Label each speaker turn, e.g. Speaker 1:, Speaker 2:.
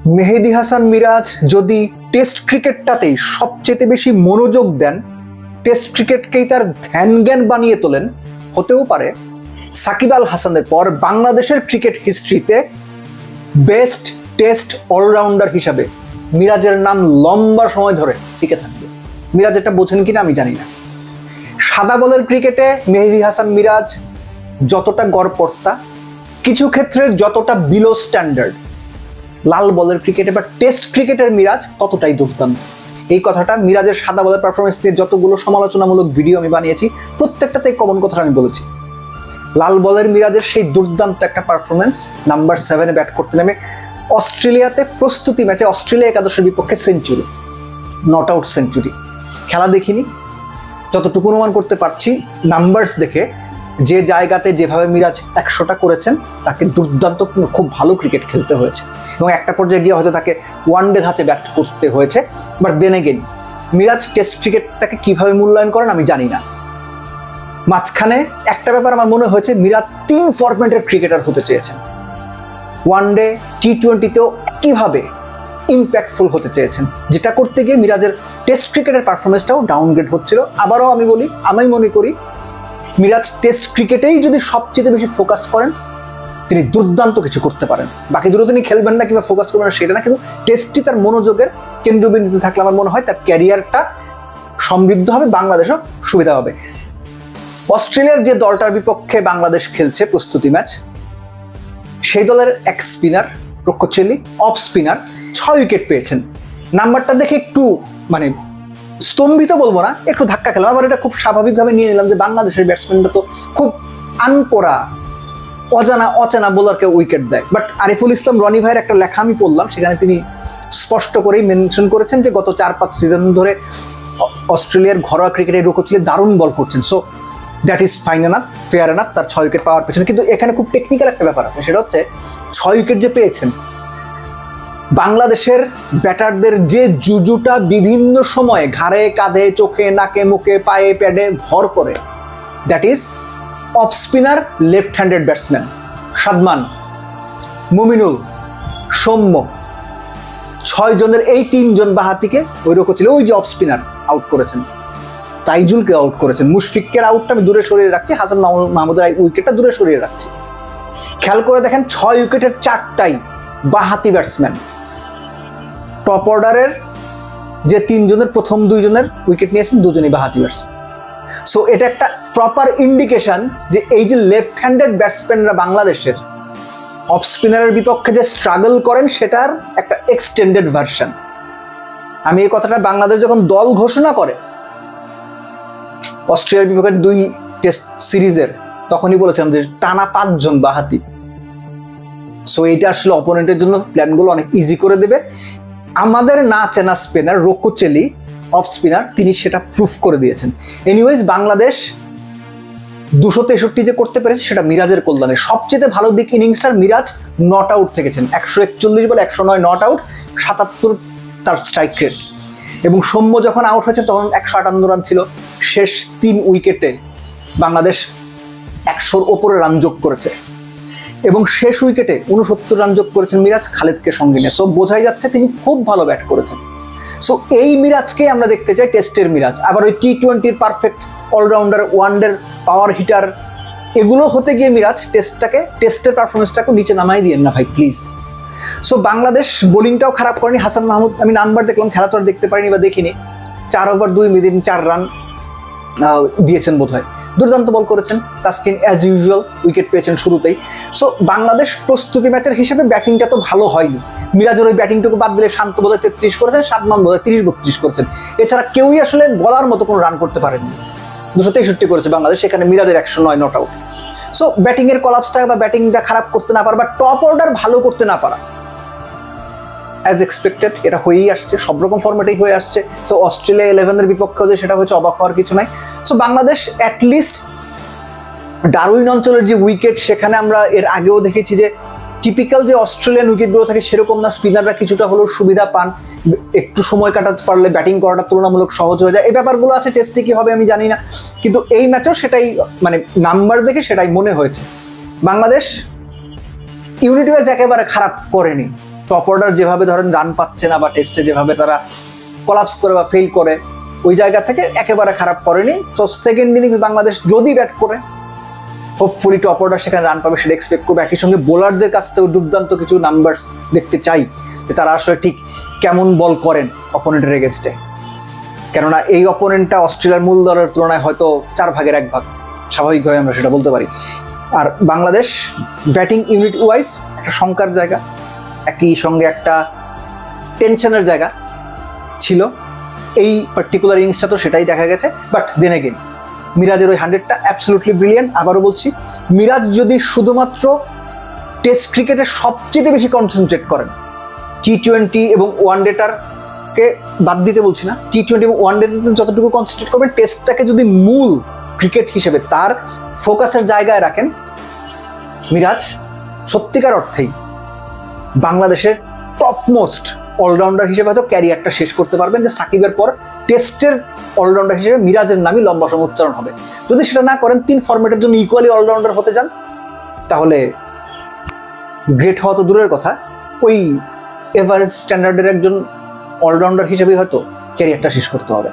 Speaker 1: মেহেদী হাসান মিরাজ যদি টেস্ট ক্রিকেটটাতেই সবচেয়ে বেশি মনোযোগ দেন, টেস্ট ক্রিকেটকেই তার ধ্যান জ্ঞান বানিয়ে তোলেন, হতেও পারে সাকিব আল হাসানের পর বাংলাদেশের ক্রিকেট হিস্ট্রিতে বেস্ট টেস্ট অলরাউন্ডার হিসাবে মিরাজের নাম লম্বা সময় ধরে টিকে থাকবে। মিরাজ এটা বোঝেন কিনা আমি জানি না। সাদা বলের ক্রিকেটে মেহেদী হাসান মিরাজ যতটা গড়পড়তা, কিছু ক্ষেত্রে যতটা বিলো স্ট্যান্ডার্ড, লাল বলের ক্রিকেটে বা টেস্ট ক্রিকেটের মিরাজ ততটাই দুর্দান্ত। এই কথাটা মিরাজের সাদা বলের পারফরমেন্স নিয়ে যতগুলো সমালোচনামূলক ভিডিও আমি বানিয়েছি প্রত্যেকটাতেই কমন কথাটা আমি বলেছি। লাল বলের মিরাজের সেই দুর্দান্ত একটা পারফরমেন্স নাম্বার 7-এ ব্যাট করতে নেমে অস্ট্রেলিয়াতে প্রস্তুতি ম্যাচে অস্ট্রেলিয়া একাদশের বিপক্ষে সেঞ্চুরি, নট আউট সেঞ্চুরি। খেলা দেখিনি, যতটুকু অনুমান করতে পারছি নাম্বারস দেখে যে জায়গাতে যেভাবে মিরাজ 100টা করেছেন তাকে দুর্দান্ত খুব ভালো ক্রিকেট খেলতে হয়েছে এবং একটা পর্যায়ে গিয়ে হয়তো তাকে ওয়ানডে ধাঁচে ব্যাট করতে হয়েছে। But then again Miraz test ক্রিকেটটাকে কিভাবে মূল্যায়ন করেন আমি জানি না। মাঝখানে একটা ব্যাপার আমার মনে হয়েছে, মিরাজ 3 ফরম্যাটের ক্রিকেটার হতে চেয়েছেন। ওয়ানডে, টি-20তেও একইভাবে ইম্প্যাক্টফুল হতে চেয়েছেন, যেটা করতে গিয়ে মিরাজের টেস্ট ক্রিকেটের পারফরমেন্সটাও ডাউনগ্রেড হচ্ছিল। আবারও আমি মনে করি মিরাজ টেস্ট ক্রিকেটেই যদি সবচেয়ে বেশি ফোকাস করেন তিনি দুর্দান্ত কিছু করতে পারেন। বাকি দুটো তিনি খেলবেন না কিংবা ফোকাস করবেন না সেটা না, কিন্তু টেস্টটি তার মনোযোগের কেন্দ্রবিন্দুতে থাকলে আমার মনে হয় তার ক্যারিয়ারটা সমৃদ্ধ হবে, বাংলাদেশও সুবিধা হবে। অস্ট্রেলিয়ার যে দলটার বিপক্ষে বাংলাদেশ খেলছে প্রস্তুতি ম্যাচ, সেই দলের এক স্পিনার রক্ষচেলি অফ স্পিনার 6 উইকেট পেয়েছেন। নাম্বারটা দেখে একটু স্তম্ভিত বলবো না, একটু ধাক্কা খেলাম। আবার এটা খুব স্বাভাবিকভাবে নিয়ে নিলাম যে বাংলাদেশের ব্যাটসম্যানরা তো খুব আনকোরা অচেনা বোলারকে উইকেট দেয়। বাট আরিফুল ইসলাম রনি ভাইয়ের একটা লেখা আমি পড়লাম, সেখানে তিনি স্পষ্ট করেই মেনশন করেছেন যে গত 4-5 সিজন ধরে অস্ট্রেলিয়ার ঘরোয়া ক্রিকেটে রক্ষচেলি দারুণ বল করছেন। So that is fine enough, fair enough তার 6 উইকেট পাওয়ার পেছনে। কিন্তু এখানে খুব টেকনিক্যাল একটা ব্যাপার আছে, সেটা হচ্ছে 6 উইকেট যে পেয়েছেন, বাংলাদেশের ব্যাটারদের যে জুজুটা বিভিন্ন সময়ে ঘাড়ে, কাঁধে, চোখে, নাকে, মুখে, পায়ে, প্যাডে ভর করে, that is off spinner left handed batsman Sadman, Mominul, Soumya, 6 জনের এই 3 জন বাহাতিকে ওই রকম ওই যে অফ স্পিনার আউট করেছেন। তাইজুলকে আউট করেছেন। মুশফিকের আউটটা আমি দূরে সরিয়ে রাখছি, হাসান মাহমুদের উইকেটটা দূরে সরিয়ে রাখছি। খেয়াল করে দেখেন 6 উইকেটের 4টাই বাহাতি ব্যাটসম্যান। টপ অর্ডারের যে 3 জনের প্রথম 2 জনের উইকেট নিয়েছেন, 2 জনই বাহাতি ব্যাটসম্যান। সো এটা একটা প্রপার ইন্ডিকেশন যে এই যে লেফট হ্যান্ডেড ব্যাটসম্যানরা বাংলাদেশের অফ স্পিনারের বিপক্ষে যে স্ট্রাগল করেন সেটার একটা এক্সটেন্ডেড ভার্সন। আমি এই কথাটা বাংলাদেশ যখন দল ঘোষণা করে অস্ট্রেলিয়ার বিপক্ষে 2 টেস্ট সিরিজের, তখনই বলেছিলাম যে টানা 5 জন বাহাতি। সো এইটা আসলে অপোনেন্টের জন্য প্ল্যানগুলো অনেক ইজি করে দেবে। আমাদের না চেনা স্পিনার রক্ষচেলি অফ স্পিনার, তিনি সেটা প্রুফ করে দিয়েছেন। এনিওয়েজ বাংলাদেশ 263 যে করতে পেরেছে সেটা মিরাজের কল্যাণে। সবচেয়ে ভালো দিক ইনিংসটার মিরাজ নট আউট থেকেছেন, 141 বলে 109 নট আউট, 77 তার স্ট্রাইক রেট। এবং সৌম্য যখন আউট হয়েছে তখন 158 রান ছিল। শেষ 3 উইকেটে বাংলাদেশ 100-র ওপরে রান যোগ করেছে এবং শেষ উইকেটে 69 রান যোগ করেছেন মিরাজ খালেদকে সঙ্গে নিয়ে। সো বোঝাই যাচ্ছে তিনি খুব ভালো ব্যাট করেছেন। সো এই মিরাজকেই আমরা দেখতে চাই, টেস্টের মিরাজ। আবার ওই টি-20-র পারফেক্ট অলরাউন্ডার, ওয়ানডের পাওয়ার হিটার, এগুলো হতে গিয়ে মিরাজ টেস্টের পারফরমেন্সটাকে নিচে নামাই দিয়েন না ভাই, প্লিজ। সো বাংলাদেশ বোলিংটাও খারাপ করেনি। হাসান মাহমুদ, আমি নাম্বার দেখলাম, খেলা তো আর দেখতে পারিনি বা দেখিনি, 4 ওভার 2 মিনিট 4 রান দিয়েছেন বোধ হয়, দুর্দান্ত বল করেছেন। তাসকিন অ্যাজ ইউজুয়াল উইকেট পেয়েছেন শুরুতেই। সো বাংলাদেশ প্রস্তুতি ম্যাচের হিসেবে ব্যাটিংটা তো ভালো হয়নি। মিরাজের ওই ব্যাটিংটুকু বাদ দিলে শান্ত বোধহয় 33 করেছেন, সাদমান বোধহয় 30-32 করেছেন। এছাড়া কেউই আসলে বলার মতো কোনো রান করতে পারেননি। 263 করেছে বাংলাদেশ, সেখানে মিরাজের 109 নট আউট। সো ব্যাটিংয়ের কলাপসটা বা ব্যাটিংটা খারাপ করতে না পারা বা টপ অর্ডার ভালো করতে না পারা, অ্যাজ এক্সপেক্টেড এটা হয়েই আসছে, সব রকম ফরম্যাটেই হয়ে আসছে। সো অস্ট্রেলিয়া 11-এর বিপক্ষে যে সেটা হচ্ছে, অবাক হওয়ার কিছু নাই। সো বাংলাদেশ অ্যাটলিস্ট ডারউইন অঞ্চলের যে উইকেট, সেখানে আমরা এর আগেও দেখেছি যে টিপিক্যাল যে অস্ট্রেলিয়ান উইকেটগুলো থাকে সেরকম না, স্পিনাররা কিছুটা হলেও সুবিধা পান, একটু সময় কাটাতে পারলে ব্যাটিং করাটা তুলনামূলক সহজ হয়ে যায়। এই ব্যাপারগুলো আছে, টেস্টে কি হবে আমি জানি না, কিন্তু এই ম্যাচেও সেটাই নাম্বার দেখে সেটাই মনে হয়েছে। বাংলাদেশ ইউনিট ওয়াইজ একেবারে খারাপ করেনি, টপ অর্ডার যেভাবে ধরেন রান পাচ্ছে না বা টেস্টে যেভাবে তারা কলাপস করে বা ফেল করে, ওই জায়গা থেকে একেবারে খারাপ করেনি। সো সেকেন্ড ইনিংস বাংলাদেশ যদি ব্যাট করে হোপফুলি টপ অর্ডার সেখানে রান পাবে সেটা এক্সপেক্ট করবে। একই সঙ্গে বোলারদের কাছ থেকেও দুর্দান্ত কিছু নাম্বারস দেখতে চাই, যে তারা আসলে ঠিক কেমন বল করেন অপোনেন্টের এগেনস্টে। কেননা এই অপোনেন্টটা অস্ট্রেলিয়ার মূল দলের তুলনায় হয়তো 4 ভাগের 1 ভাগ, স্বাভাবিকভাবে আমরা সেটা বলতে পারি। আর বাংলাদেশ ব্যাটিং ইউনিট ওয়াইজ একটা শঙ্কার জায়গা, একই সঙ্গে একটা টেনশনের জায়গা ছিল। এই পার্টিকুলার ইনিংসটা তো সেটাই দেখা গেছে। বাট দেন এগেন মিরাজের ওই 100টা অ্যাবসলুটলি ব্রিলিয়ান্ট। আবারও বলছি, মিরাজ যদি শুধুমাত্র টেস্ট ক্রিকেটে সবচেয়ে বেশি কনসেন্ট্রেট করেন, টি-20 এবং ওয়ানডেটারকে বাদ দিতে বলছি না, টি-20 এবং ওয়ানডেতে যতটুকু কনসেন্ট্রেট করবেন, টেস্টটাকে যদি মূল ক্রিকেট হিসেবে তার ফোকাসের জায়গায় রাখেন, মিরাজ সত্যিকার অর্থেই বাংলাদেশের টপমোস্ট অলরাউন্ডার হিসেবে হয়তো ক্যারিয়ারটা শেষ করতে পারবেন, যে সাকিবের পর টেস্টের অলরাউন্ডার হিসেবে মিরাজের নামই লম্বা সময় উচ্চারণ হবে। যদি সেটা না করেন, 3 ফরম্যাটের জন্য ইকুয়ালি অলরাউন্ডার হতে যান, তাহলে গ্রেট হওয়া তো দূরের কথা, ওই এভারেজ স্ট্যান্ডার্ডের একজন অলরাউন্ডার হিসেবেই হয়তো ক্যারিয়ারটা শেষ করতে হবে।